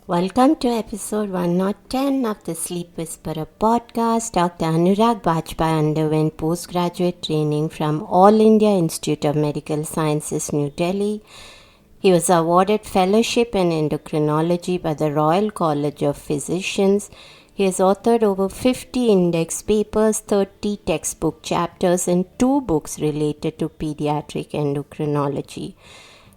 Welcome to episode 110 of the Sleep Whisperer podcast. Dr. Anurag Bajpai underwent postgraduate training from All India Institute of Medical Sciences, New Delhi. He was awarded fellowship in endocrinology by the Royal College of Physicians. He has authored over 50 index papers, 30 textbook chapters, and 2 books related to pediatric endocrinology.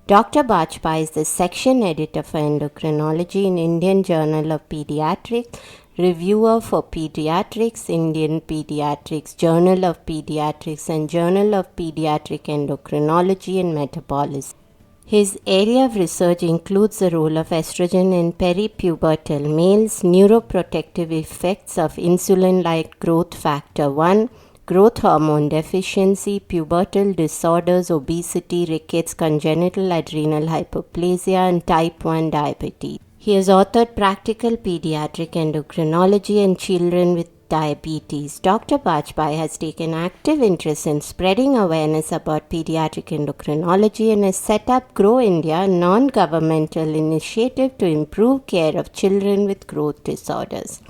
Dr. Bajpai is the section editor for endocrinology in Indian Journal of Pediatrics, reviewer for Pediatrics, Indian Pediatrics, Journal of Pediatrics, and Journal of Pediatric Endocrinology and Metabolism. His area of research includes the role of estrogen in peripubertal males, neuroprotective effects of insulin-like growth factor 1, growth hormone deficiency, pubertal disorders, obesity, rickets, congenital adrenal hyperplasia, and type 1 diabetes. He has authored Practical Pediatric Endocrinology and Children with Diabetes. Dr. Bajpai has taken active interest in spreading awareness about pediatric endocrinology and has set up Grow India, a non-governmental initiative to improve care of children with growth disorders.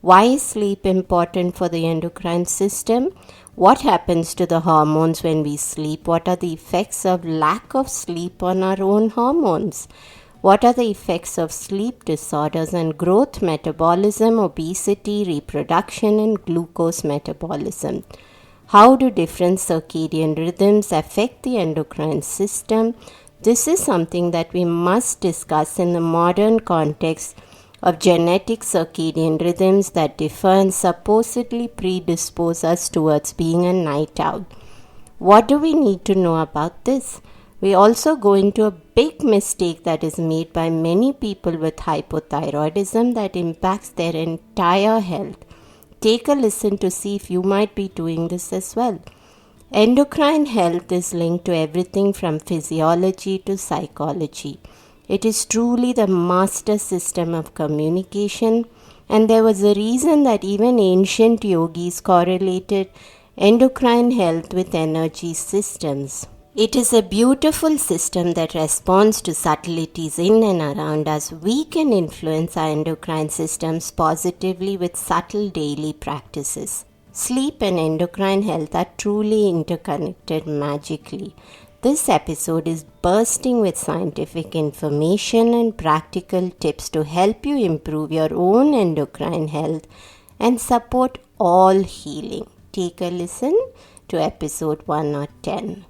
Why is sleep important for the endocrine system? What happens to the hormones when we sleep? What are the effects of lack of sleep on our own hormones? What are the effects of sleep disorders on growth, metabolism, obesity, reproduction, and glucose metabolism? How do different circadian rhythms affect the endocrine system? This is something that we must discuss in the modern context of genetic circadian rhythms that differ and supposedly predispose us towards being a night owl. What do we need to know about this? We also go into a big mistake that is made by many people with hypothyroidism that impacts their entire health. Take a listen to see if you might be doing this as well. Endocrine health is linked to everything from physiology to psychology. It is truly the master system of communication, and there was a reason that even ancient yogis correlated endocrine health with energy systems. It is a beautiful system that responds to subtleties in and around us. We can influence our endocrine systems positively with subtle daily practices. Sleep and endocrine health are truly interconnected magically. This episode is bursting with scientific information and practical tips to help you improve your own endocrine health and support all healing. Take a listen to episode 110.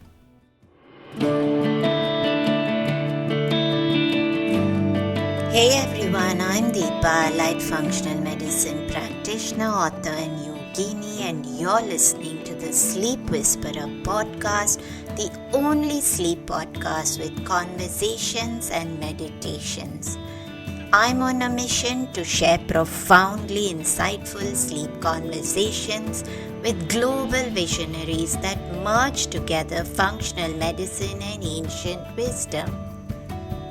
Hey everyone, I'm Deepa, Light Functional Medicine practitioner, author and yogini, and you're listening to the Sleep Whisperer podcast, the only sleep podcast with conversations and meditations. I'm on a mission to share profoundly insightful sleep conversations with global visionaries that merge together functional medicine and ancient wisdom.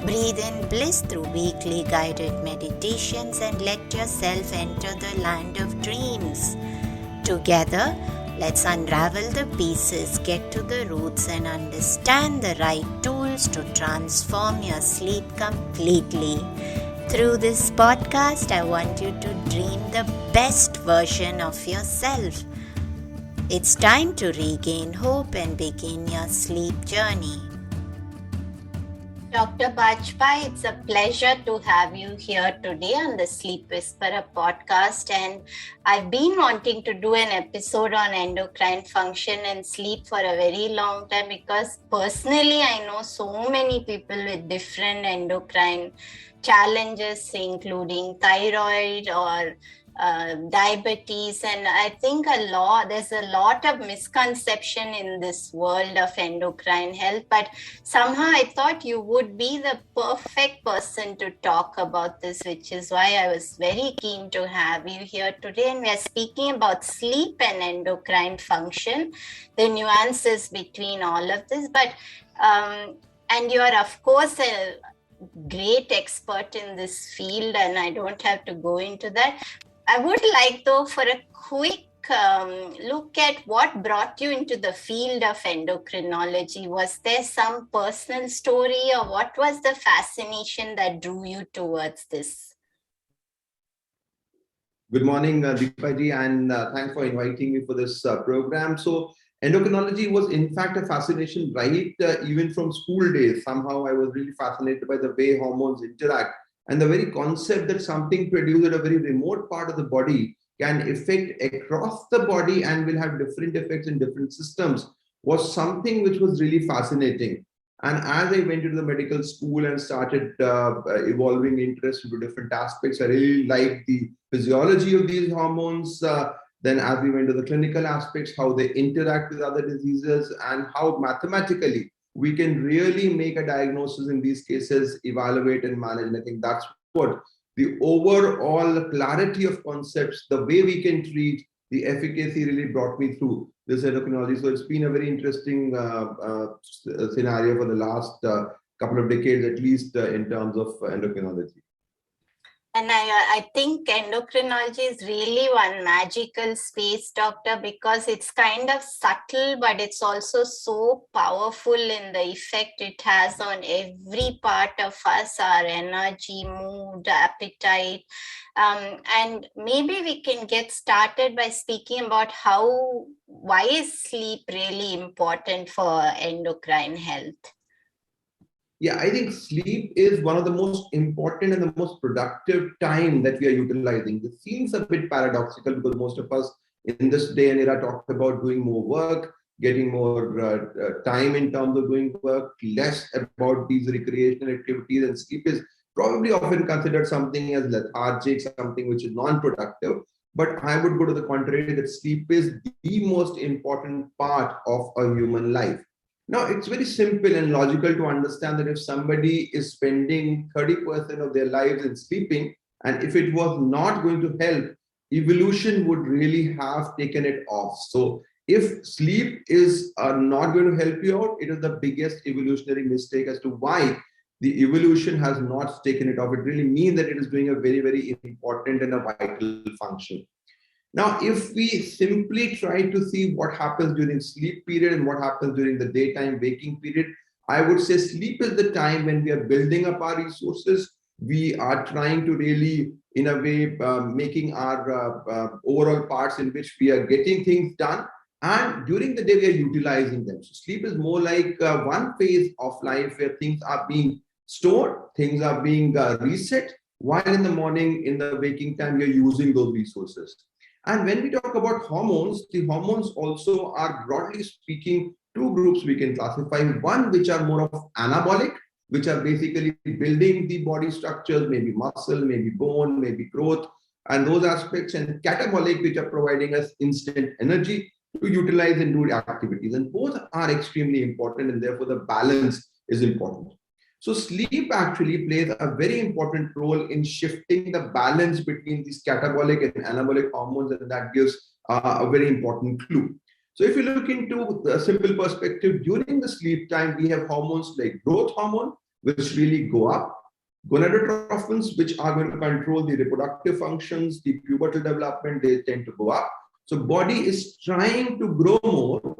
Breathe in bliss through weekly guided meditations and let yourself enter the land of dreams. Together, let's unravel the pieces, get to the roots, and understand the right tools to transform your sleep completely. Through this podcast, I want you to dream the best version of yourself. It's time to regain hope and begin your sleep journey. Dr. Bajpai, it's a pleasure to have you here today on the Sleep Whisperer podcast. And I've been wanting to do an episode on endocrine function and sleep for a very long time because personally I know so many people with different endocrine challenges, including thyroid or diabetes, and I think there's a lot of misconception in this world of endocrine health, but somehow I thought you would be the perfect person to talk about this, which is why I was very keen to have you here today. And we are speaking about sleep and endocrine function, the nuances between all of this, but and you are of course a great expert in this field, and I don't have to go into that. I would like, though, for a quick look at what brought you into the field of endocrinology. Was there some personal story, or what was the fascination that drew you towards this? Good morning, Deepaji, and thanks for inviting me for this program. So, endocrinology was in fact a fascination right even from school days. Somehow I was really fascinated by the way hormones interact and the very concept that something produced at a very remote part of the body can affect across the body and will have different effects in different systems was something which was really fascinating. And as I went into the medical school and started evolving interest into different aspects, I really liked the physiology of these hormones. Then, as we went to the clinical aspects, how they interact with other diseases, and how mathematically we can really make a diagnosis in these cases, evaluate and manage. And I think that's what the overall clarity of concepts, the way we can treat, the efficacy really brought me through this endocrinology. So it's been a very interesting scenario for the last couple of decades, at least in terms of endocrinology. And I think endocrinology is really one magical space, doctor, because it's kind of subtle, but it's also so powerful in the effect it has on every part of us, our energy, mood, appetite. And maybe we can get started by speaking about why is sleep really important for endocrine health? Yeah, I think sleep is one of the most important and the most productive time that we are utilizing. This seems a bit paradoxical because most of us in this day and era talk about doing more work, getting more time in terms of doing work, less about these recreational activities, and sleep is probably often considered something as lethargic, something which is non-productive. But I would go to the contrary, that sleep is the most important part of a human life. Now, it's very simple and logical to understand that if somebody is spending 30% of their lives in sleeping, and if it was not going to help, evolution would really have taken it off. So, if sleep is not going to help you out, it is the biggest evolutionary mistake as to why the evolution has not taken it off. It really means that it is doing a very, very important and a vital function. Now, if we simply try to see what happens during sleep period and what happens during the daytime waking period, I would say sleep is the time when we are building up our resources. We are trying to really, in a way, making our overall parts in which we are getting things done. And during the day, we are utilizing them. So sleep is more like one phase of life where things are being stored, things are being reset, while in the morning, in the waking time, we are using those resources. And when we talk about hormones, the hormones also are, broadly speaking, two groups we can classify. One, which are more of anabolic, which are basically building the body structures, maybe muscle, maybe bone, maybe growth, and those aspects, and catabolic, which are providing us instant energy to utilize and do activities. And both are extremely important, and therefore the balance is important. So sleep actually plays a very important role in shifting the balance between these catabolic and anabolic hormones, and that gives a very important clue. So if you look into the simple perspective, during the sleep time, we have hormones like growth hormone, which really go up, gonadotrophins, which are going to control the reproductive functions, the pubertal development, they tend to go up. So body is trying to grow more,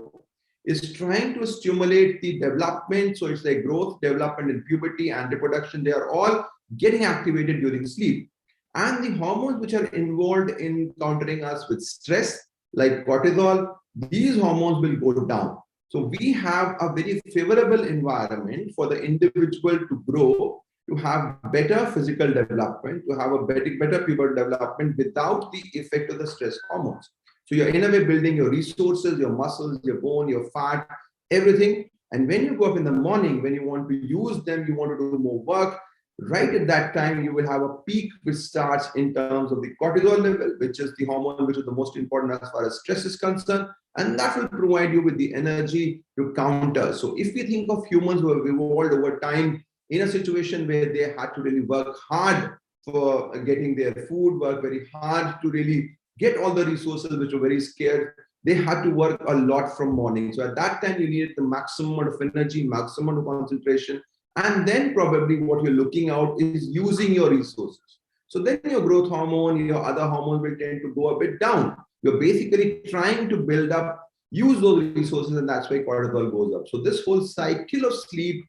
is trying to stimulate the development. So it's like growth, development, and puberty and reproduction. They are all getting activated during sleep. And the hormones which are involved in countering us with stress, like cortisol, these hormones will go down. So we have a very favorable environment for the individual to grow, to have better physical development, to have a better pubertal development without the effect of the stress hormones. So you're in a way building your resources, your muscles, your bone, your fat, everything. And when you go up in the morning, when you want to use them, you want to do more work, right at that time, you will have a peak which starts in terms of the cortisol level, which is the hormone which is the most important as far as stress is concerned. And that will provide you with the energy to counter. So if we think of humans who have evolved over time in a situation where they had to really work hard for getting their food, work very hard to really get all the resources which were very scarce, they had to work a lot from morning. So at that time, you needed the maximum amount of energy, maximum amount of concentration. And then probably what you're looking out is using your resources. So then your growth hormone, your other hormones will tend to go a bit down. You're basically trying to build up, use those resources, and that's why cortisol goes up. So this whole cycle of sleep,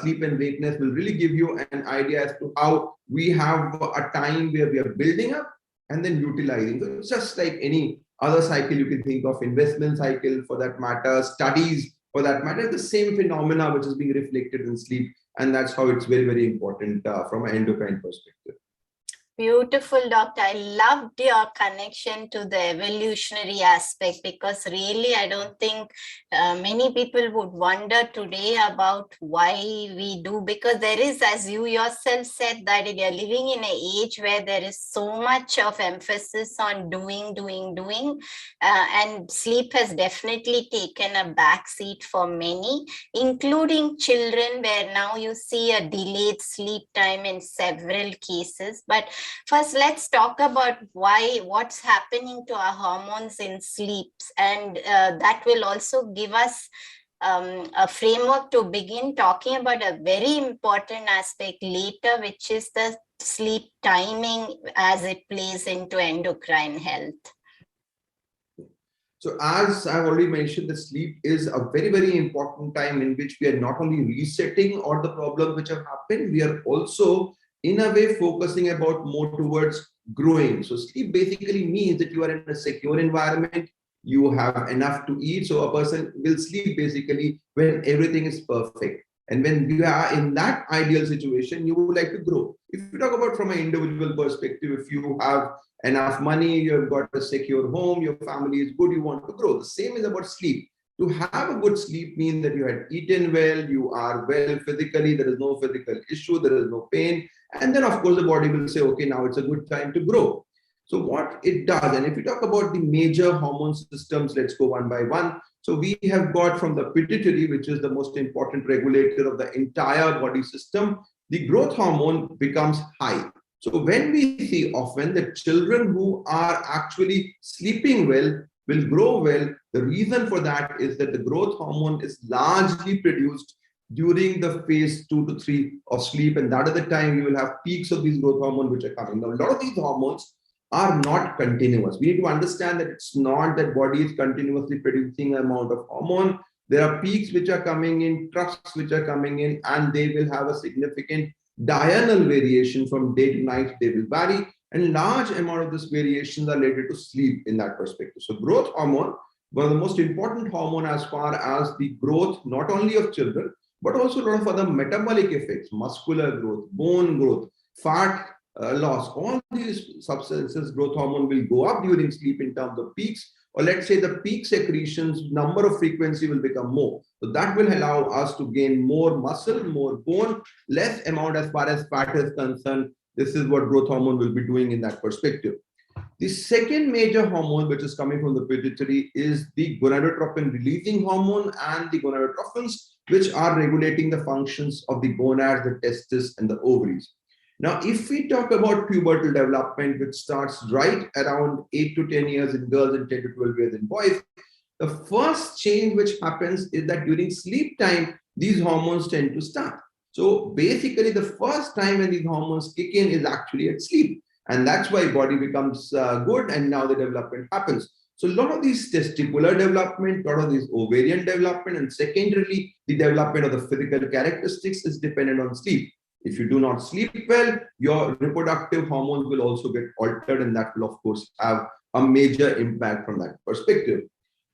sleep and wakeness will really give you an idea as to how we have a time where we are building up, and then utilizing. So it's just like any other cycle you can think of, investment cycle for that matter, studies for that matter, the same phenomena which is being reflected in sleep. And that's how it's very, very important from an endocrine perspective. Beautiful, doctor. I loved your connection to the evolutionary aspect, because really I don't think many people would wonder today about why we do, because there is, as you yourself said, that we are living in an age where there is so much of emphasis on doing. And sleep has definitely taken a back seat for many, including children, where now you see a delayed sleep time in several cases. But first, let's talk about what's happening to our hormones in sleep, and that will also give us a framework to begin talking about a very important aspect later, which is the sleep timing as it plays into endocrine health. So as I've already mentioned, the sleep is a very, very important time in which we are not only resetting all the problems which have happened, we are also in a way focusing about more towards growing. So sleep basically means that you are in a secure environment, you have enough to eat. So a person will sleep basically when everything is perfect. And when you are in that ideal situation, you would like to grow. If you talk about from an individual perspective, if you have enough money, you've got a secure home, your family is good, you want to grow. The same is about sleep. To have a good sleep means that you had eaten well, you are well physically, there is no physical issue, there is no pain. And then of course the body will say, okay, now it's a good time to grow. So what it does, and if you talk about the major hormone systems, let's go one by one. So we have got from the pituitary, which is the most important regulator of the entire body system, the growth hormone becomes high. So when we see often that children who are actually sleeping well will grow well, the reason for that is that the growth hormone is largely produced during the phase 2 to 3 of sleep, and that is the time you will have peaks of these growth hormones which are coming. Now, a lot of these hormones are not continuous. We need to understand that it's not that body is continuously producing an amount of hormone. There are peaks which are coming in, troughs which are coming in, and they will have a significant diurnal variation from day to night. They will vary, and large amount of this variations are related to sleep in that perspective. So growth hormone, one of the most important hormone as far as the growth, not only of children, but also a lot of other metabolic effects, muscular growth, bone growth, fat loss. All these substances, growth hormone will go up during sleep in terms of peaks, or let's say the peak secretions, number of frequency will become more. So that will allow us to gain more muscle, more bone, less amount as far as fat is concerned. This is what growth hormone will be doing in that perspective. The second major hormone which is coming from the pituitary is the gonadotropin releasing hormone and the gonadotrophins, which are regulating the functions of the gonads, the testes, and the ovaries. Now, if we talk about pubertal development, which starts right around 8 to 10 years in girls and 10 to 12 years in boys, the first change which happens is that during sleep time, these hormones tend to start. So basically, the first time when these hormones kick in is actually at sleep. And that's why body becomes good, and now the development happens. So a lot of these testicular development, a lot of these ovarian development, and secondarily, the development of the physical characteristics is dependent on sleep. If you do not sleep well, your reproductive hormones will also get altered, and that will, of course, have a major impact from that perspective.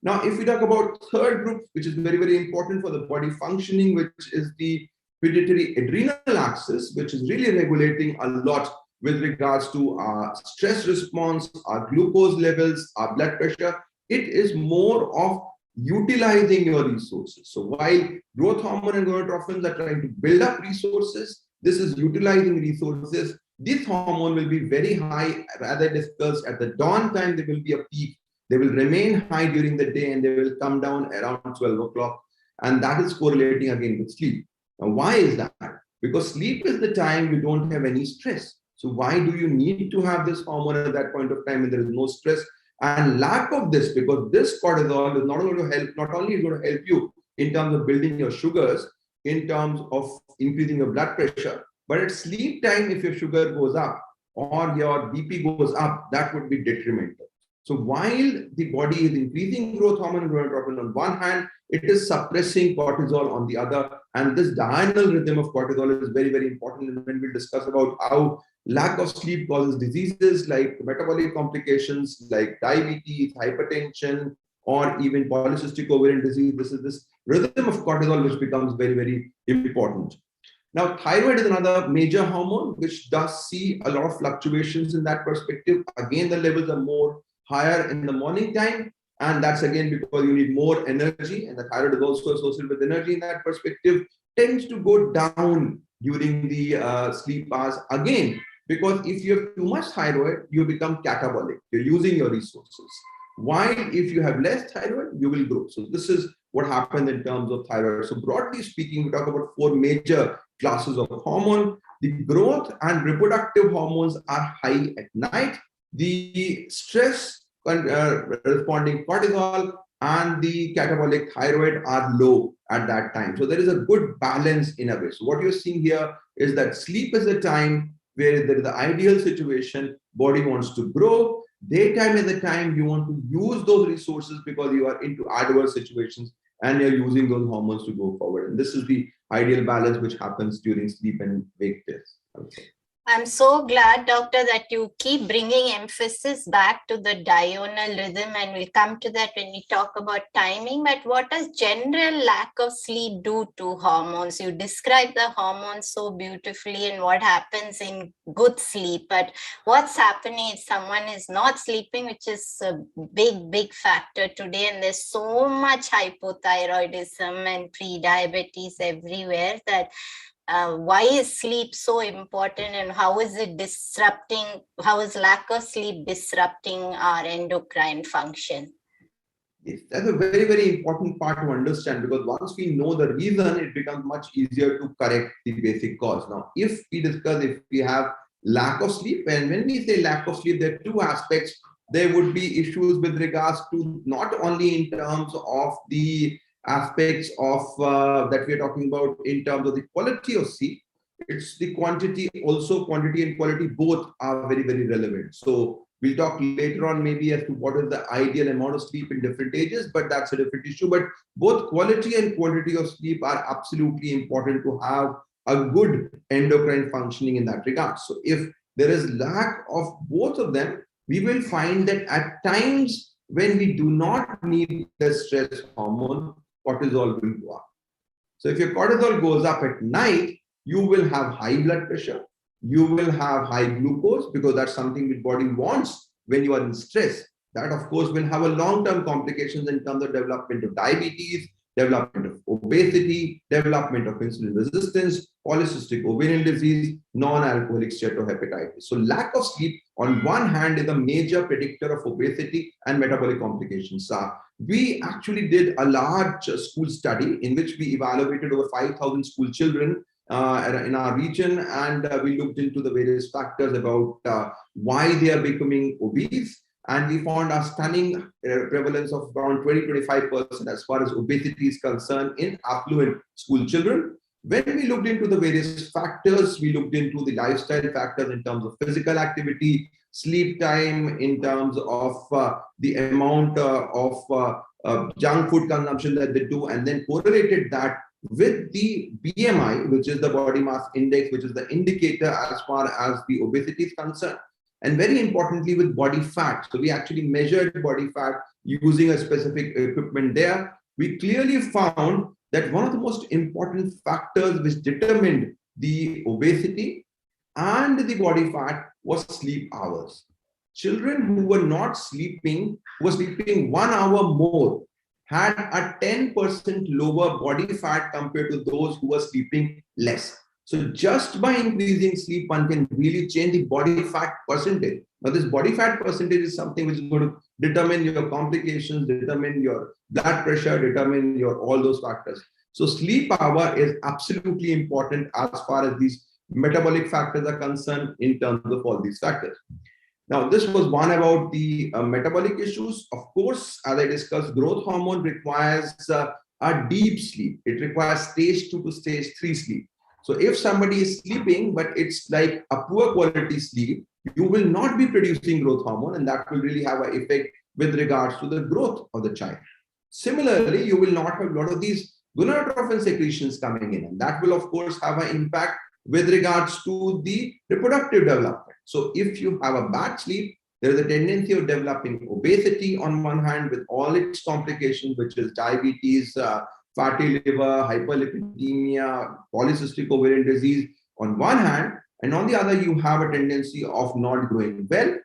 Now, if we talk about third group, which is very, very important for the body functioning, which is the pituitary adrenal axis, which is really regulating a lot with regards to our stress response, our glucose levels, our blood pressure. It is more of utilizing your resources. So while growth hormone and gonadotrophins are trying to build up resources, this is utilizing resources. This hormone will be very high, as I discussed, at the dawn time, there will be a peak. They will remain high during the day, and they will come down around 12 o'clock. And that is correlating again with sleep. Now, why is that? Because sleep is the time you don't have any stress. So why do you need to have this hormone at that point of time when there is no stress? And lack of this, because this cortisol is not only going to help, not only is going to help you in terms of building your sugars, in terms of increasing your blood pressure, but at sleep time, if your sugar goes up or your BP goes up, that would be detrimental. So while the body is increasing growth hormone and gonadotropin on one hand, it is suppressing cortisol on the other. And this diurnal rhythm of cortisol is very, very important. And when we discuss about how Lack of sleep causes diseases like metabolic complications like diabetes, hypertension, or even polycystic ovarian disease. This rhythm of cortisol which becomes very, very important. Now, thyroid is another major hormone which does see a lot of fluctuations in that perspective. Again, the levels are more higher in the morning time, and that's again because you need more energy, and the thyroid is also associated with energy in that perspective, tends to go down during the sleep hours again, because if you have too much thyroid, you become catabolic, you're using your resources. While if you have less thyroid, you will grow. So this is what happens in terms of thyroid. So broadly speaking, we talk about four major classes of hormone. The growth and reproductive hormones are high at night. The stress responding cortisol and the catabolic thyroid are low at that time. So there is a good balance in a way. So what you're seeing here is that sleep is a time where there is the ideal situation, body wants to grow. Daytime is the time you want to use those resources because you are into adverse situations and you're using those hormones to go forward. And this is the ideal balance which happens during sleep and wake tests. I'm so glad, doctor, that you keep bringing emphasis back to the diurnal rhythm, and we'll come to that when we talk about timing. But what does general lack of sleep do to hormones? You describe the hormones so beautifully and what happens in good sleep, but what's happening if someone is not sleeping, which is a big factor today, and there's so much hypothyroidism and pre-diabetes everywhere that why is sleep so important, and how is lack of sleep disrupting our endocrine function? Yes, that's a very, very important part to understand, because once we know the reason, it becomes much easier to correct the basic cause. Now, if we have lack of sleep, and when we say lack of sleep, there are two aspects. There would be issues with regards to not only in terms of the aspects of that we are talking about in terms of the quality of sleep. It's the quantity also. Quantity and quality both are very, very relevant. So we'll talk later on maybe as to what is the ideal amount of sleep in different ages, but that's a different issue. But both quality and quantity of sleep are absolutely important to have a good endocrine functioning in that regard. So if there is lack of both of them, we will find that at times when we do not need the stress hormone, cortisol will go up. So if your cortisol goes up at night, you will have high blood pressure, you will have high glucose, because that's something the body wants when you are in stress. That of course will have a long-term complications in terms of development of diabetes, development of obesity, development of insulin resistance, polycystic ovarian disease, non-alcoholic steatohepatitis. So lack of sleep on one hand is a major predictor of obesity and metabolic complications. We actually did a large school study in which we evaluated over 5,000 school children in our region, and we looked into the various factors about why they are becoming obese. And we found a stunning prevalence of around 20-25% as far as obesity is concerned in affluent school children. When we looked into the various factors, we looked into the lifestyle factors in terms of physical activity, sleep time, in terms of the amount of junk food consumption that they do, and then correlated that with the BMI, which is the body mass index, which is the indicator as far as the obesity is concerned. And very importantly, with body fat. So we actually measured body fat using a specific equipment there. We clearly found that one of the most important factors which determined the obesity and the body fat was sleep hours. Children who were not sleeping, who were sleeping 1 hour more, had a 10% lower body fat compared to those who were sleeping less. So just by increasing sleep, one can really change the body fat percentage. Now, this body fat percentage is something which is going to determine your complications, determine your blood pressure, determine your all those factors. So sleep hour is absolutely important as far as these metabolic factors are concerned in terms of all these factors. Now, this was one about the metabolic issues. Of course, as I discussed, growth hormone requires a deep sleep. It requires stage 2 to stage 3 sleep. So if somebody is sleeping, but it's like a poor quality sleep, you will not be producing growth hormone, and that will really have an effect with regards to the growth of the child. Similarly, you will not have a lot of these gonadotrophin secretions coming in, and that will of course have an impact with regards to the reproductive development. So if you have a bad sleep, there is a tendency of developing obesity on one hand with all its complications, which is diabetes, fatty liver, hyperlipidemia, polycystic ovarian disease on one hand, and on the other, you have a tendency of not growing well,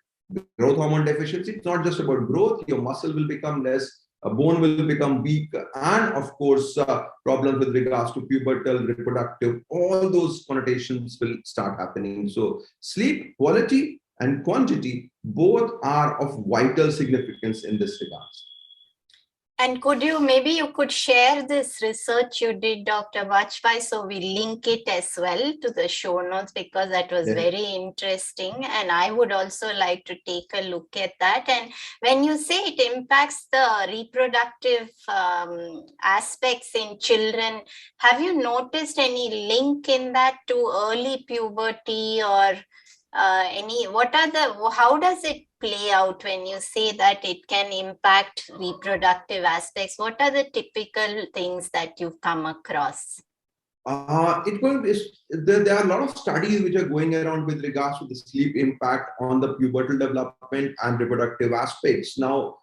growth hormone deficiency. It's not just about growth, your muscle will become less, bone will become weak, and of course, problems with regards to pubertal, reproductive, all those connotations will start happening. So, sleep quality and quantity both are of vital significance in this regards. And maybe you could share this research you did, Dr. Bajpai, so we link it as well to the show notes, because that was very interesting. And I would also like to take a look at that. And when you say it impacts the reproductive aspects in children, have you noticed any link in that to early puberty or how does it play out when you say that it can impact reproductive aspects? What are the typical things that you've come across? There are a lot of studies which are going around with regards to the sleep impact on the pubertal development and reproductive aspects. Now,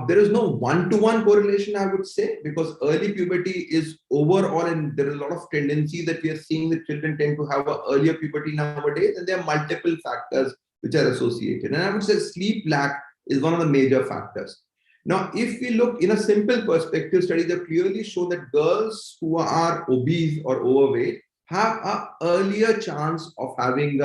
there is no one-to-one correlation, I would say, because early puberty is overall, and there is a lot of tendency that we are seeing that children tend to have an earlier puberty nowadays, and there are multiple factors which are associated. And I would say sleep lack is one of the major factors. Now, if we look in a simple perspective, studies have clearly shown that girls who are obese or overweight have an earlier chance of having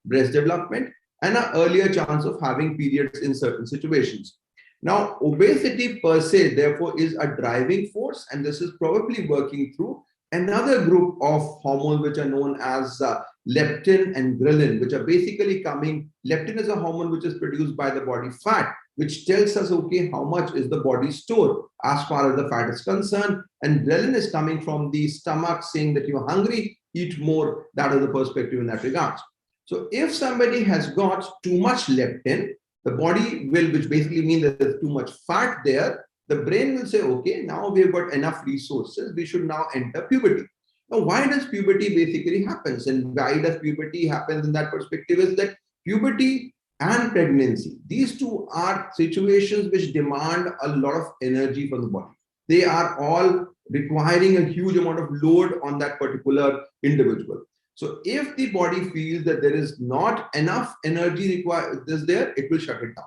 breast development and an earlier chance of having periods in certain situations. Now, obesity per se, therefore, is a driving force, and this is probably working through another group of hormones which are known as leptin and ghrelin, which are basically coming. Leptin is a hormone which is produced by the body fat, which tells us, okay, how much is the body stored as far as the fat is concerned. And ghrelin is coming from the stomach saying that you're hungry, eat more. That is the perspective in that regard. So if somebody has got too much leptin, the body will, which basically means that there's too much fat there, the brain will say, okay, now we've got enough resources, we should now enter puberty. Now, why does puberty basically happens? And why does puberty happen in that perspective is that puberty and pregnancy, these two are situations which demand a lot of energy from the body. They are all requiring a huge amount of load on that particular individual. So if the body feels that there is not enough energy required there, it will shut it down.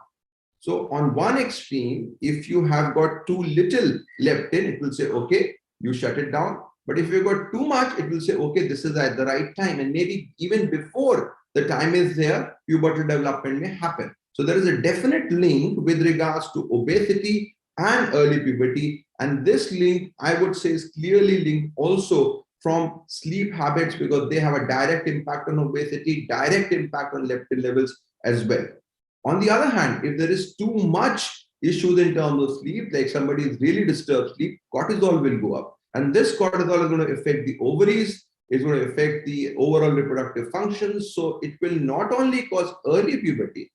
So on one extreme, if you have got too little leptin, it will say, okay, you shut it down. But if you've got too much, it will say, okay, this is at the right time. And maybe even before the time is there, pubertal development may happen. So there is a definite link with regards to obesity and early puberty. And this link, I would say, is clearly linked also from sleep habits, because they have a direct impact on obesity, direct impact on leptin levels as well. On the other hand, if there is too much issues in terms of sleep, like somebody is really disturbed sleep, cortisol will go up. And this cortisol is going to affect the ovaries, it's going to affect the overall reproductive functions. So it will not only cause early puberty,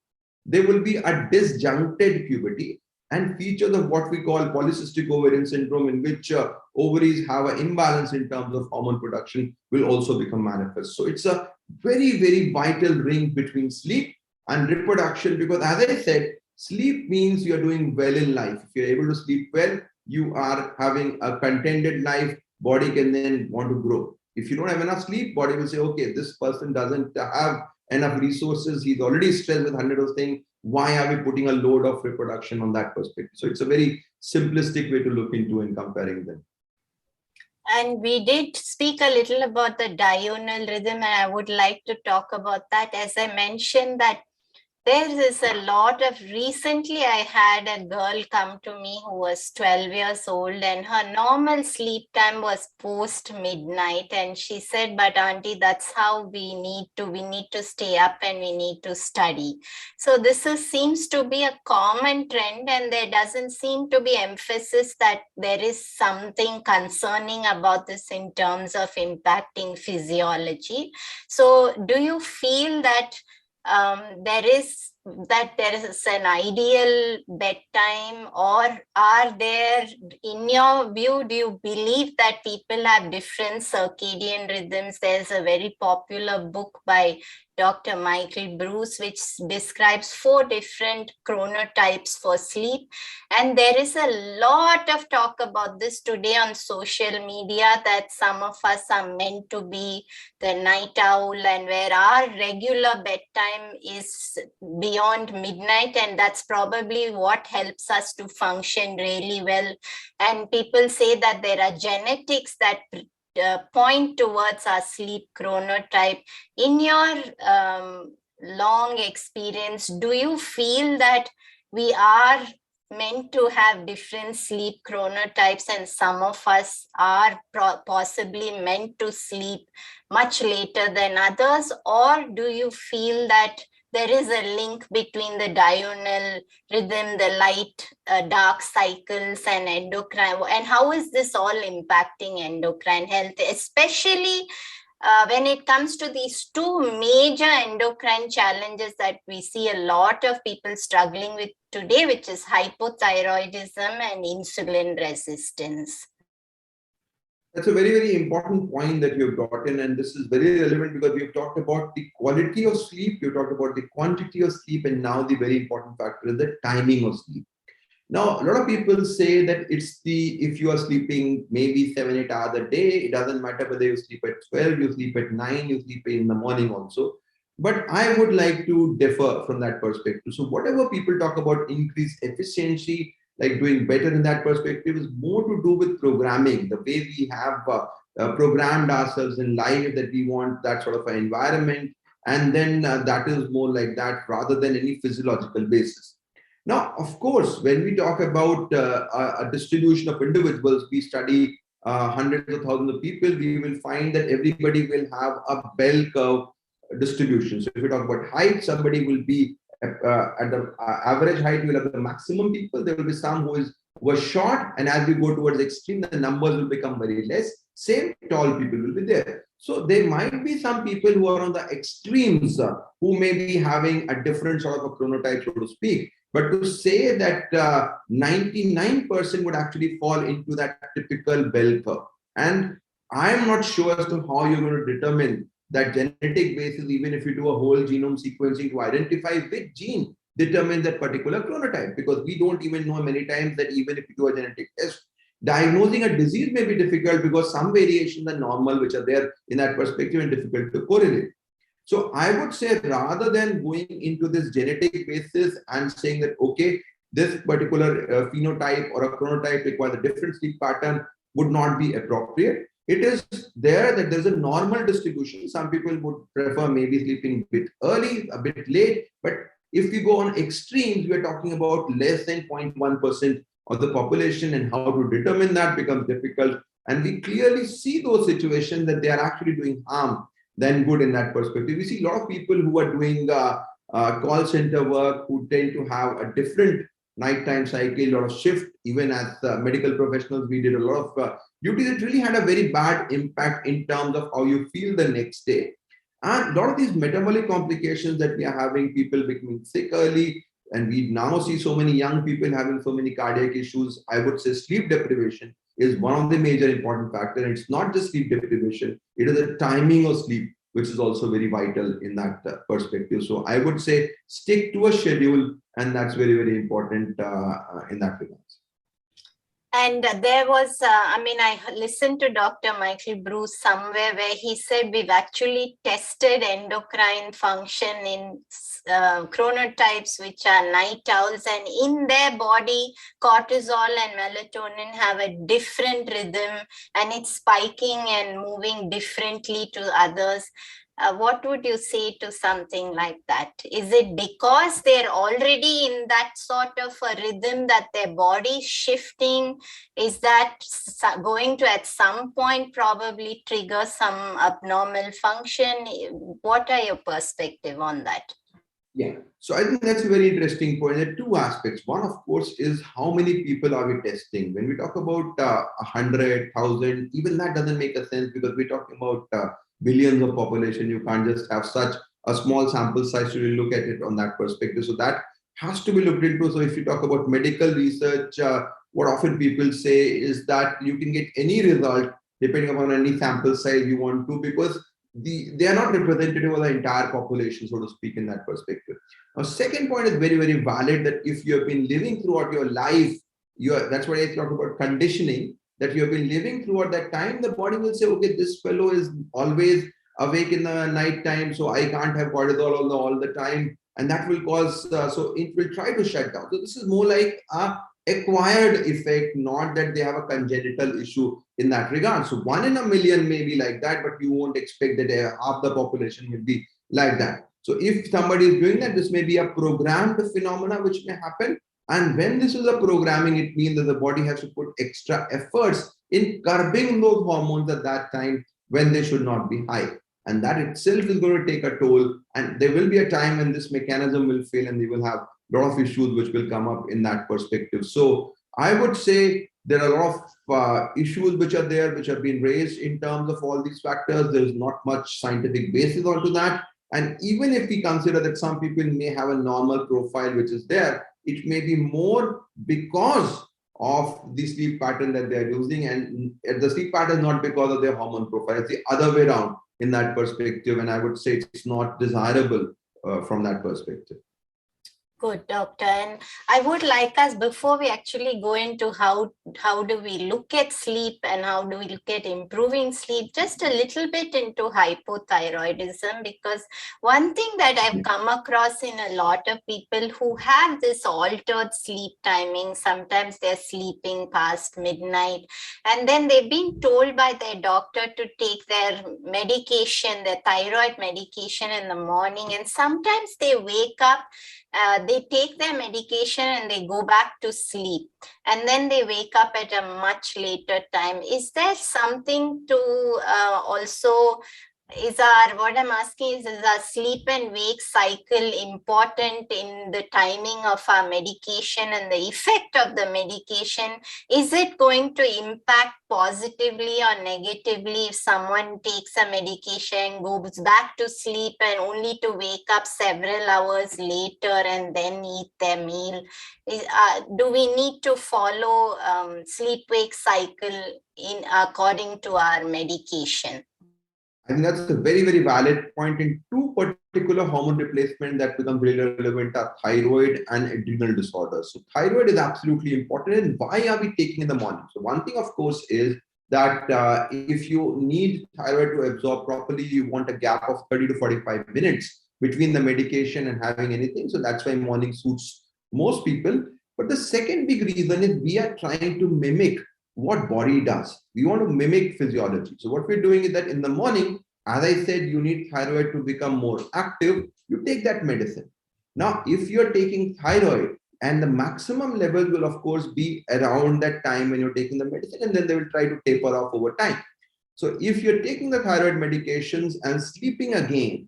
there will be a disjuncted puberty, and features of what we call polycystic ovarian syndrome, in which ovaries have an imbalance in terms of hormone production, will also become manifest. So it's a very, very vital link between sleep and reproduction, because as I said, sleep means you're doing well in life. If you're able to sleep well, you are having a contented life, body can then want to grow. If you don't have enough sleep, body will say, okay, this person doesn't have enough resources, he's already stressed with 100 of things, why are we putting a load of reproduction on that perspective? So it's a very simplistic way to look into and comparing them. And we did speak a little about the diurnal rhythm, and I would like to talk about that. As I mentioned, that there is a lot of, recently I had a girl come to me who was 12 years old, and her normal sleep time was post midnight. And she said, but auntie, that's how we need to stay up and we need to study. So this seems to be a common trend, and there doesn't seem to be emphasis that there is something concerning about this in terms of impacting physiology. So do you feel that there is that there is an ideal bedtime, or are there, in your view, do you believe that people have different circadian rhythms? There's a very popular book by Dr. Michael Bruce, which describes 4 different chronotypes for sleep. And there is a lot of talk about this today on social media, that some of us are meant to be the night owl, and where our regular bedtime is beyond midnight, and that's probably what helps us to function really well. And people say that there are genetics that point towards our sleep chronotype. In your long experience, do you feel that we are meant to have different sleep chronotypes, and some of us are possibly meant to sleep much later than others? Or do you feel that there is a link between the diurnal rhythm, the light dark cycles, and endocrine? And how is this all impacting endocrine health, especially when it comes to these 2 major endocrine challenges that we see a lot of people struggling with today, which is hypothyroidism and insulin resistance? That's a very, very important point that you've brought in. And this is very relevant because we've talked about the quality of sleep, we've talked about the quantity of sleep, and now the very important factor is the timing of sleep. Now, a lot of people say that if you are sleeping maybe 7, 8 hours a day, it doesn't matter whether you sleep at 12, you sleep at 9, you sleep in the morning also. But I would like to differ from that perspective. So whatever people talk about increased efficiency, like doing better in that perspective, is more to do with programming, the way we have programmed ourselves in life, that we want that sort of an environment. And then that is more like that rather than any physiological basis. Now, of course, when we talk about a distribution of individuals, we study hundreds of thousands of people, we will find that everybody will have a bell curve distribution. So if you talk about height, somebody will be at the average height, will have the maximum people. There will be some who are short, and as we go towards extreme, the numbers will become very less. Same tall people will be there. So there might be some people who are on the extremes who may be having a different sort of a chronotype, so to speak. But to say that 99% would actually fall into that typical bell curve. And I'm not sure as to how you're going to determine that genetic basis, even if you do a whole genome sequencing to identify which gene determines that particular chronotype, because we don't even know many times that even if you do a genetic test, diagnosing a disease may be difficult because some variations are normal, which are there in that perspective and difficult to correlate. So I would say rather than going into this genetic basis and saying that, okay, this particular phenotype or a chronotype requires a different sleep pattern would not be appropriate. It is there that there's a normal distribution. Some people would prefer maybe sleeping a bit early, a bit late. But if we go on extremes, we're talking about less than 0.1% of the population, and how to determine that becomes difficult. And we clearly see those situations that they are actually doing harm than good in that perspective. We see a lot of people who are doing call center work who tend to have a different nighttime cycle, a lot of shift. Even as medical professionals, we did a lot of duties. It really had a very bad impact in terms of how you feel the next day. And a lot of these metabolic complications that we are having, people becoming sick early, and we now see so many young people having so many cardiac issues. I would say sleep deprivation is one of the major important factors. And it's not just sleep deprivation, it is the timing of sleep, which is also very vital in that perspective. So I would say stick to a schedule, and that's very, very important in that regard. And there was, I listened to Dr. Michael Bruce somewhere where he said we've actually tested endocrine function in chronotypes which are night owls, and in their body, cortisol and melatonin have a different rhythm, and it's spiking and moving differently to others. What would you say to something like that? Is it because they're already in that sort of a rhythm that their body's shifting? Is that going to at some point probably trigger some abnormal function? What are your perspective on that? Yeah, so I think that's a very interesting point. There are 2 aspects. One, of course, is how many people are we testing? When we talk about 100, 1,000, even that doesn't make a sense because we're talking about billions of population. You can't just have such a small sample size to really look at it on that perspective. So that has to be looked into. So if you talk about medical research, what often people say is that you can get any result depending upon any sample size you want to, because they are not representative of the entire population, so to speak, in that perspective. Now, second point is very, very valid, that if you have been living throughout your life, that's why I talk about conditioning, that you have been living throughout that time, the body will say, okay, this fellow is always awake in the night time, so I can't have cortisol all the time. And that will cause, so it will try to shut down. So this is more like a acquired effect, not that they have a congenital issue in that regard. So 1 in a million may be like that, but you won't expect that half the population will be like that. So if somebody is doing that, this may be a programmed phenomena which may happen. And when this is a programming, it means that the body has to put extra efforts in curbing those hormones at that time when they should not be high. And that itself is going to take a toll. And there will be a time when this mechanism will fail and they will have a lot of issues which will come up in that perspective. So I would say there are a lot of issues which are there, which have been raised in terms of all these factors. There is not much scientific basis onto that. And even if we consider that some people may have a normal profile which is there, it may be more because of the sleep pattern that they are using. And the sleep pattern is not because of their hormone profile. It's the other way around in that perspective. And I would say it's not desirable from that perspective. Good, doctor. And I would like us, before we actually go into how do we look at sleep and how do we look at improving sleep, just a little bit into hypothyroidism, because one thing that I've come across in a lot of people who have this altered sleep timing, sometimes they're sleeping past midnight, and then they've been told by their doctor to take their medication, their thyroid medication in the morning, and sometimes they wake up, they take their medication and they go back to sleep, and then they wake up at a much later time. Is there something to also, what I'm asking is our sleep and wake cycle important in the timing of our medication and the effect of the medication? Is it going to impact positively or negatively if someone takes a medication, goes back to sleep and only to wake up several hours later and then eat their meal? Do we need to follow sleep-wake cycle in according to our medication? I think that's a very, very valid point. In two particular hormone replacement that becomes really relevant are thyroid and adrenal disorders. So thyroid is absolutely important. And why are we taking in the morning? So one thing, of course, is that if you need thyroid to absorb properly, you want a gap of 30 to 45 minutes between the medication and having anything. So that's why morning suits most people. But the second big reason is we are trying to mimic what body does. We want to mimic physiology. So what we're doing is that in the morning, as I said, you need thyroid to become more active. You take that medicine. Now, if you're taking thyroid, and the maximum level will, of course, be around that time when you're taking the medicine, and then they will try to taper off over time. So if you're taking the thyroid medications and sleeping again,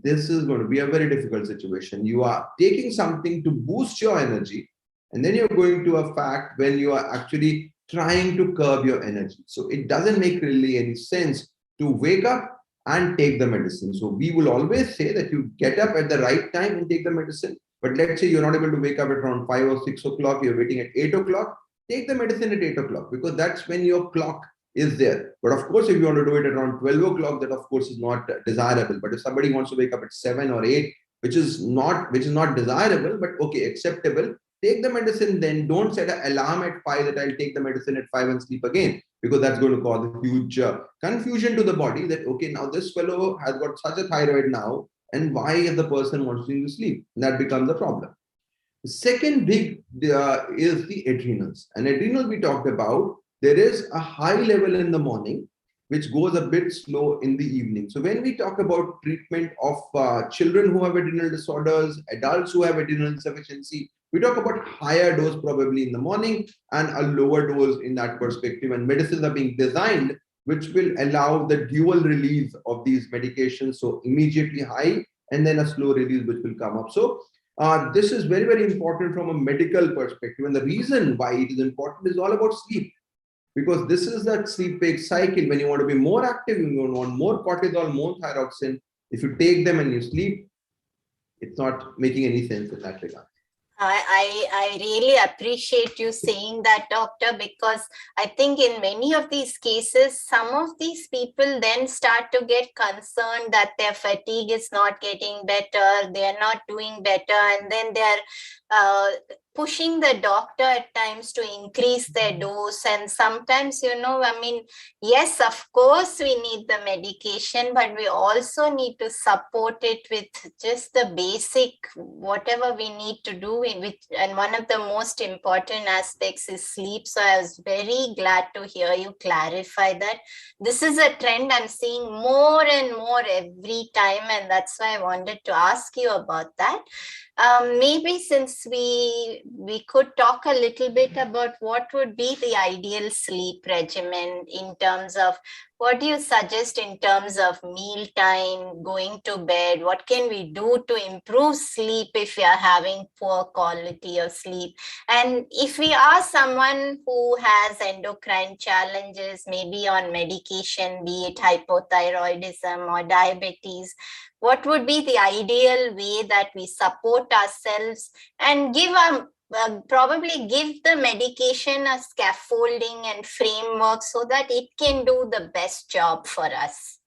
this is going to be a very difficult situation. You are taking something to boost your energy, and then you're going to a fact when you are actually trying to curb your energy. So it doesn't make really any sense to wake up and take the medicine. So we will always say that you get up at the right time and take the medicine. But let's say you're not able to wake up at around 5 or 6 o'clock, you're waiting at 8 o'clock, take the medicine at 8 o'clock, because that's when your clock is there. But of course, if you want to do it at around 12 o'clock, that of course is not desirable. But if somebody wants to wake up at 7 or 8, which is not desirable, but okay, acceptable, take the medicine. Then don't set an alarm at 5 that I'll take the medicine at 5 and sleep again, because that's going to cause a huge confusion to the body that, okay, now this fellow has got such a thyroid now, and why is the person wanting to sleep? And that becomes a problem. The second big is the adrenals. And adrenal we talked about, there is a high level in the morning, which goes a bit slow in the evening. So when we talk about treatment of children who have adrenal disorders, adults who have adrenal insufficiency, we talk about higher dose probably in the morning and a lower dose in that perspective. And medicines are being designed which will allow the dual release of these medications. So immediately high and then a slow release which will come up. So this is very, very important from a medical perspective. And the reason why it is important is all about sleep. Because this is that sleep-wake cycle. When you want to be more active, you want more cortisol, more thyroxine. If you take them and you sleep, it's not making any sense in that regard. I really appreciate you saying that, doctor, because I think in many of these cases, some of these people then start to get concerned that their fatigue is not getting better, they are not doing better, and then they're pushing the doctor at times to increase their dose. And sometimes, I mean, yes, of course, we need the medication, but we also need to support it with just the basic, whatever we need to do. And one of the most important aspects is sleep. So I was very glad to hear you clarify that. This is a trend I'm seeing more and more every time. And that's why I wanted to ask you about that. Maybe since we could talk a little bit about what would be the ideal sleep regimen in terms of what do you suggest in terms of meal time, going to bed? What can we do to improve sleep if we are having poor quality of sleep? And if we are someone who has endocrine challenges, maybe on medication, be it hypothyroidism or diabetes, what would be the ideal way that we support ourselves and give probably give the medication a scaffolding and framework so that it can do the best job for us?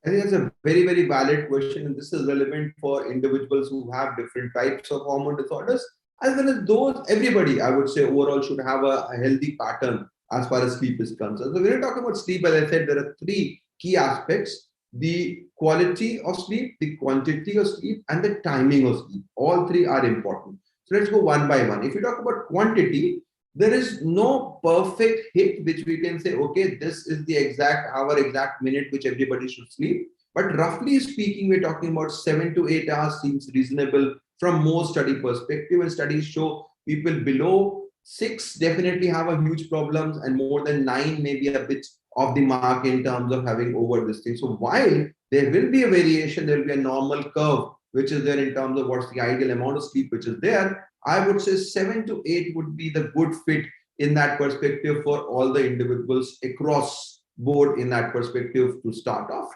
I think that's a very, very valid question. And this is relevant for individuals who have different types of hormone disorders, as well as those, everybody, I would say, overall should have a healthy pattern as far as sleep is concerned. So when you talk about sleep, as I said, there are three key aspects: the quality of sleep, the quantity of sleep, and the timing of sleep. All three are important. So let's go one by one. If you talk about quantity, there is no perfect hit which we can say, okay, this is the exact hour, exact minute which everybody should sleep. But roughly speaking, we're talking about 7 to 8 hours seems reasonable from more study perspective. And studies show people below 6 definitely have a huge problems, and more than 9 may be a bit off the mark in terms of having over this thing. So while there will be a variation, there will be a normal curve which is there in terms of what's the ideal amount of sleep which is there. I would say 7 to 8 would be the good fit in that perspective for all the individuals across board in that perspective to start off.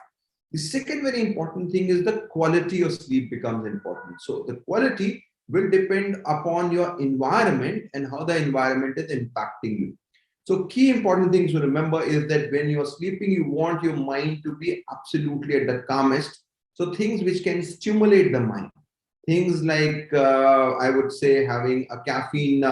The second very important thing is the quality of sleep becomes important. So the quality will depend upon your environment and how the environment is impacting you. So key important things to remember is that when you're sleeping, you want your mind to be absolutely at the calmest. So things which can stimulate the mind. Things like, I would say, having a caffeine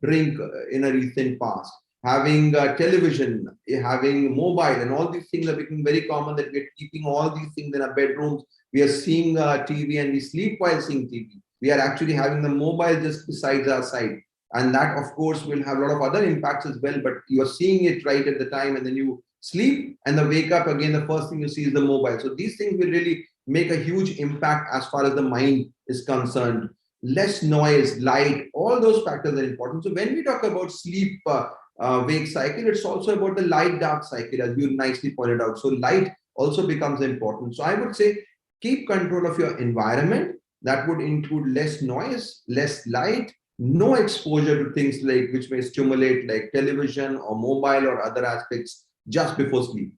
drink in a recent past, having television, having mobile, and all these things are becoming very common that we're keeping all these things in our bedrooms. We are seeing TV and we sleep while seeing TV. We are actually having the mobile just beside our side. And that, of course, will have a lot of other impacts as well, but you are seeing it right at the time, and then you sleep and then wake up again, the first thing you see is the mobile. So these things will really make a huge impact as far as the mind is concerned. Less noise, light, all those factors are important. So when we talk about sleep wake cycle, it's also about the light dark cycle, as you nicely pointed out. So light also becomes important. So I would say keep control of your environment. That would include less noise, less light, no exposure to things like which may stimulate like television or mobile or other aspects just before sleep.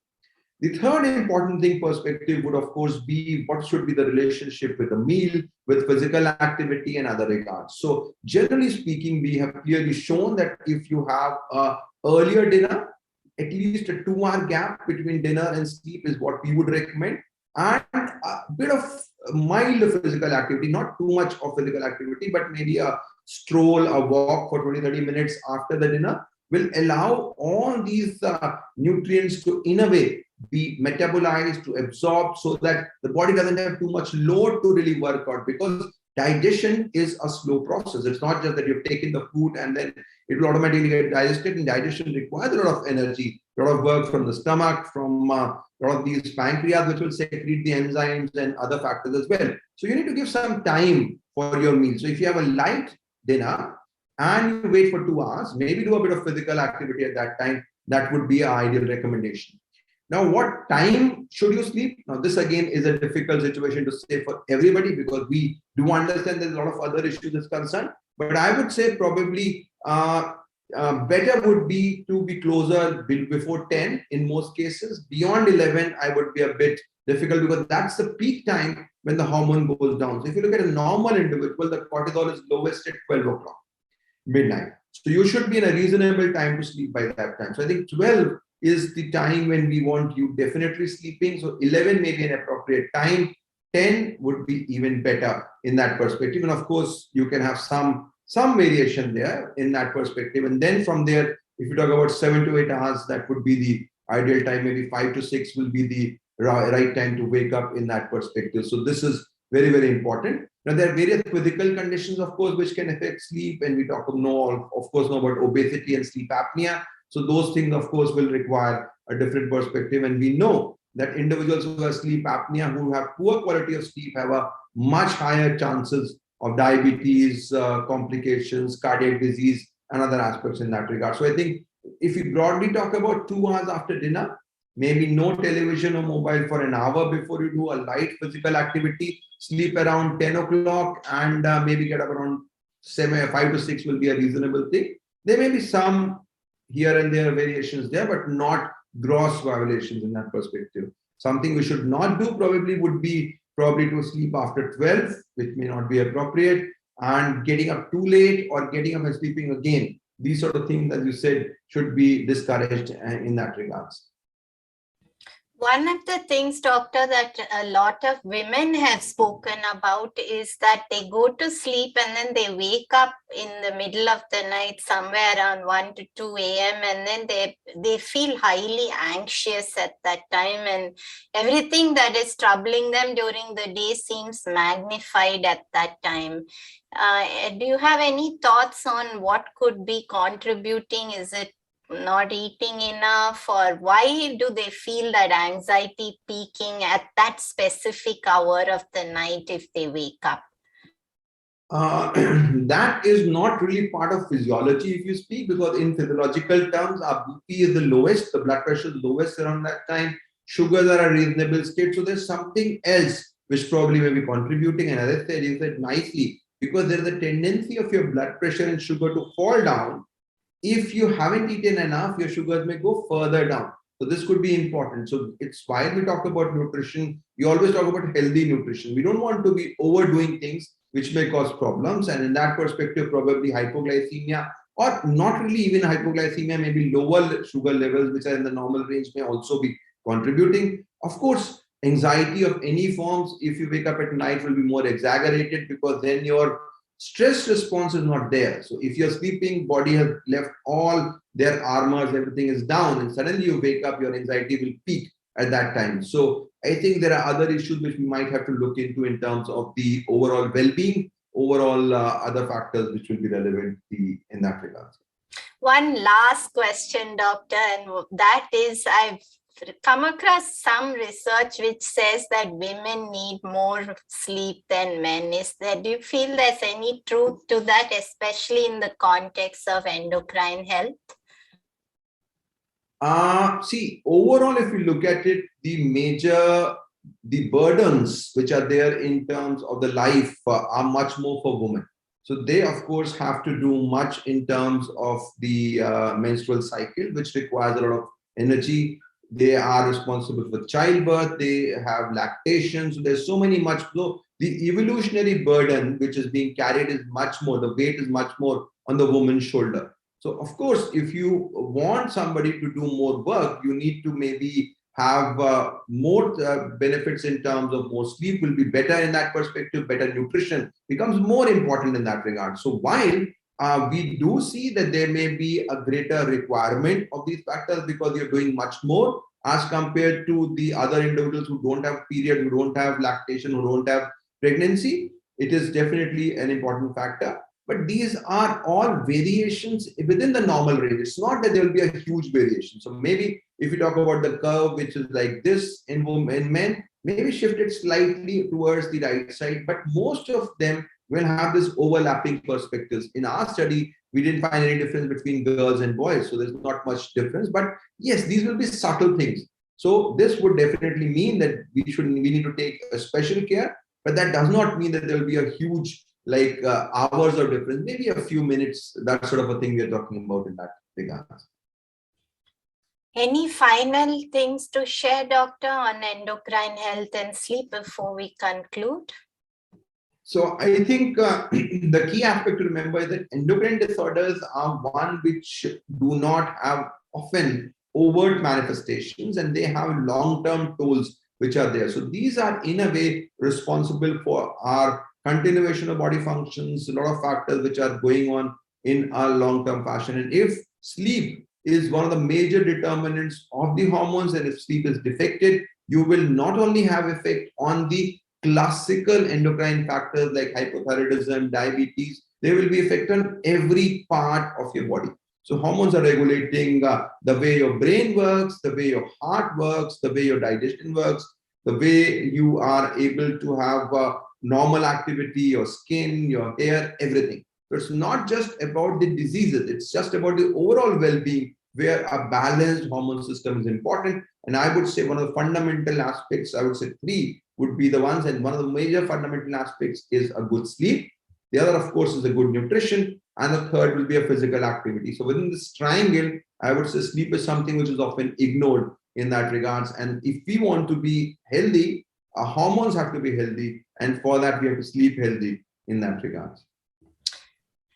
The third important thing perspective would of course be what should be the relationship with the meal, with physical activity and other regards. So generally speaking, we have clearly shown that if you have a earlier dinner, at least a 2-hour gap between dinner and sleep is what we would recommend, and a bit of mild physical activity, not too much of physical activity, but maybe a stroll, a walk for 20-30 minutes after the dinner will allow all these nutrients to, in a way, be metabolized, to absorb, so that the body doesn't have too much load to really work out, because digestion is a slow process. It's not just that you've taken the food and then it will automatically get digested, and digestion requires a lot of energy, a lot of work from the stomach, from a lot of these pancreas, which will secrete the enzymes and other factors as well. So you need to give some time for your meal. So if you have a light dinner and you wait for 2 hours, maybe do a bit of physical activity at that time, that would be an ideal recommendation. Now, what time should you sleep? Now, this again is a difficult situation to say for everybody, because we do understand there's a lot of other issues that's concerned. But I would say probably better would be to be closer before 10 in most cases. Beyond 11, I would be a bit difficult because that's the peak time when the hormone goes down. So if you look at a normal individual, the cortisol is lowest at 12 o'clock, midnight. So you should be in a reasonable time to sleep by that time. So I think 12 is the time when we want you definitely sleeping. So 11 may be an appropriate time. 10 would be even better in that perspective. And of course, you can have some variation there in that perspective. And then from there, if you talk about 7 to 8 hours, that would be the ideal time. Maybe 5 to 6 will be the right time to wake up in that perspective. So this is very, very important. Now, there are various physical conditions, of course, which can affect sleep. And we talk of course, know about obesity and sleep apnea. So those things, of course, will require a different perspective. And we know that individuals who have sleep apnea, who have poor quality of sleep, have a much higher chances of diabetes, complications, cardiac disease, and other aspects in that regard. So I think if we broadly talk about 2 hours after dinner, maybe no television or mobile for an hour before you do a light physical activity, sleep around 10 o'clock, and maybe get up around 5 to 6 will be a reasonable thing. There may be some here and there variations there, but not gross violations in that perspective. Something we should not do would be to sleep after 12, which may not be appropriate, and getting up too late or getting up and sleeping again. These sort of things, as you said, should be discouraged in that regards. One of the things, doctor, that a lot of women have spoken about is that they go to sleep and then they wake up in the middle of the night, somewhere around 1 to 2 a.m. and then they feel highly anxious at that time, and everything that is troubling them during the day seems magnified at that time. Do you have any thoughts on what could be contributing? Is it not eating enough, or why do they feel that anxiety peaking at that specific hour of the night if they wake up? That is not really part of physiology, if you speak, because in physiological terms, our BP is the lowest, the blood pressure is lowest around that time, sugars are a reasonable state. So there's something else which probably may be contributing. And as I said, you said nicely, because there's a tendency of your blood pressure and sugar to fall down. If you haven't eaten enough, your sugars may go further down. So this could be important. So it's why we talk about nutrition. We always talk about healthy nutrition. We don't want to be overdoing things which may cause problems. And in that perspective, probably hypoglycemia, or not really even hypoglycemia, maybe lower sugar levels, which are in the normal range, may also be contributing. Of course, anxiety of any forms, if you wake up at night, will be more exaggerated because then your stress response is not there. So if you're sleeping, body has left all their armors, everything is down, and suddenly you wake up, your anxiety will peak at that time. So I think there are other issues which we might have to look into in terms of the overall well-being, overall other factors which will be relevant in that regard. One last question, doctor, and that is, I've come across some research which says that women need more sleep than men. Do you feel there's any truth to that, especially in the context of endocrine health? See, overall, if you look at it, the burdens which are there in terms of the life are much more for women. So they, of course, have to do much in terms of the menstrual cycle, which requires a lot of energy. They are responsible for childbirth. They have lactation. So there's so many much. So the evolutionary burden which is being carried is much more. The weight is much more on the woman's shoulder. So of course, if you want somebody to do more work, you need to maybe have more benefits in terms of more sleep will be better in that perspective. Better nutrition becomes more important in that regard. So while we do see that there may be a greater requirement of these factors because you're doing much more as compared to the other individuals who don't have period, who don't have lactation, who don't have pregnancy, it is definitely an important factor. But these are all variations within the normal range. It's not that there will be a huge variation. So maybe if you talk about the curve, which is like this in men, maybe shift it slightly towards the right side, but most of them will have this overlapping perspectives. In our study, we didn't find any difference between girls and boys. So there's not much difference, but yes, these will be subtle things. So this would definitely mean that we need to take a special care, but that does not mean that there will be a huge hours of difference, maybe a few minutes, that sort of a thing we are talking about in that regard. Any final things to share, doctor, on endocrine health and sleep before we conclude? So I think the key aspect to remember is that endocrine disorders are one which do not have often overt manifestations, and they have long-term tolls which are there. So these are in a way responsible for our continuation of body functions, a lot of factors which are going on in our long-term fashion. And if sleep is one of the major determinants of the hormones, and if sleep is defective, you will not only have effect on the classical endocrine factors like hypothyroidism, diabetes, they will be effect on every part of your body. So hormones are regulating the way your brain works, the way your heart works, the way your digestion works, the way you are able to have normal activity, your skin, your hair, everything. So it's not just about the diseases, it's just about the overall well-being, where a balanced hormone system is important. And I would say one of the fundamental aspects, I would say three would be the ones, and one of the major fundamental aspects is a good sleep. The other, of course, is a good nutrition, and the third will be a physical activity. So within this triangle, I would say sleep is something which is often ignored in that regards. And if we want to be healthy, our hormones have to be healthy, and for that we have to sleep healthy in that regards.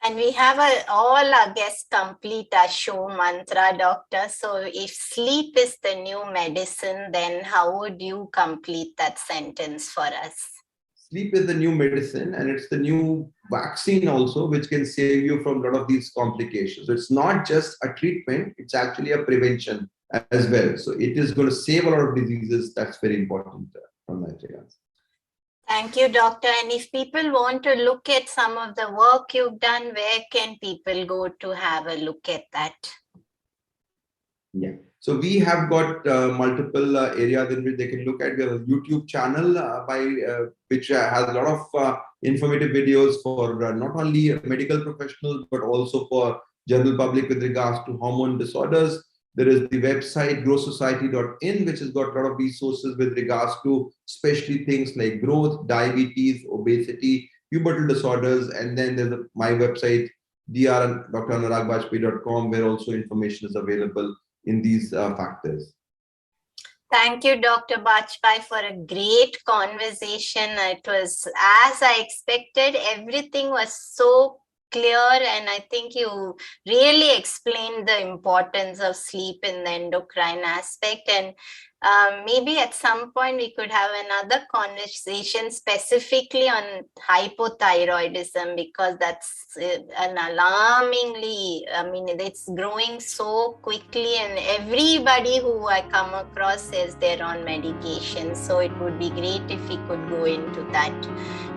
And we have all our guests complete our show mantra, doctor. So if sleep is the new medicine, then how would you complete that sentence for us? Sleep is the new medicine, and it's the new vaccine also, which can save you from a lot of these complications. So it's not just a treatment, it's actually a prevention as well. So it is going to save a lot of diseases. That's very important from that regards. Thank you, doctor. And if people want to look at some of the work you've done, where can people go to have a look at that? Yeah. So we have got multiple areas in which they can look at. We have a YouTube channel which has a lot of informative videos for not only medical professionals, but also for general public with regards to hormone disorders. There is the website growsociety.in, which has got a lot of resources with regards to especially things like growth, diabetes, obesity, pubertal disorders. And then there's my website, dranauragbajpai.com, where also information is available in these factors. Thank you, Dr. Bajpai, for a great conversation. It was as I expected. Everything was so clear, and I think you really explained the importance of sleep in the endocrine aspect. And maybe at some point we could have another conversation specifically on hypothyroidism, because that's an alarmingly, it's growing so quickly, and everybody who I come across says they're on medication. So it would be great if we could go into that.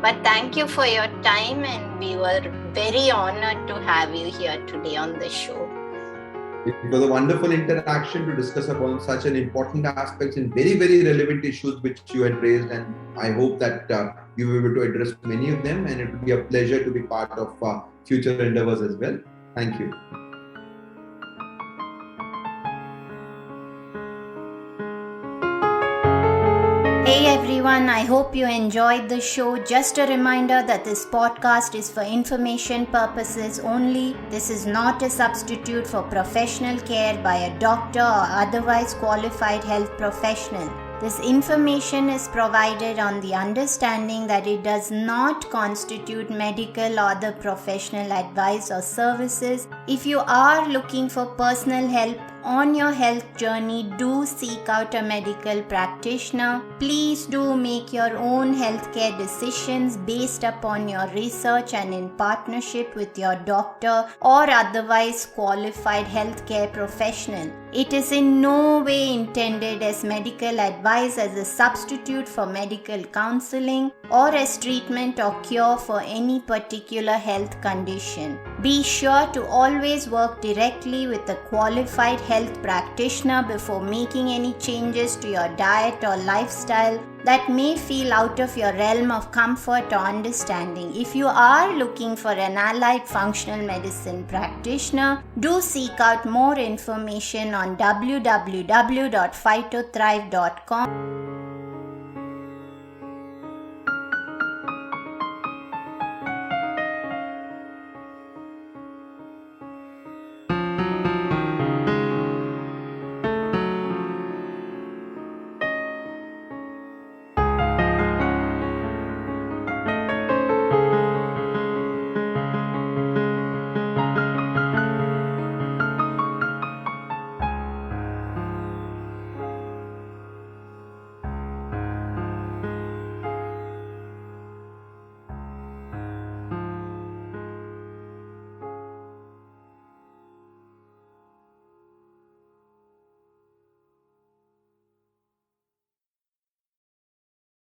But thank you for your time, and we were very honored to have you here today on the show. It was a wonderful interaction to discuss upon such an important aspects and very, very relevant issues which you had raised. And I hope that you were able to address many of them, and it will be a pleasure to be part of future endeavors as well. Thank you. Hey everyone, I hope you enjoyed the show. Just a reminder that this podcast is for information purposes only. This is not a substitute for professional care by a doctor or otherwise qualified health professional. This information is provided on the understanding that it does not constitute medical or other professional advice or services. If you are looking for personal help on your health journey, do seek out a medical practitioner. Please do make your own healthcare decisions based upon your research and in partnership with your doctor or otherwise qualified healthcare professional. It is in no way intended as medical advice, as a substitute for medical counseling, or as treatment or cure for any particular health condition. Be sure to always work directly with a qualified health practitioner before making any changes to your diet or lifestyle that may feel out of your realm of comfort or understanding. If you are looking for an allied functional medicine practitioner, do seek out more information on www.phytothrive.com.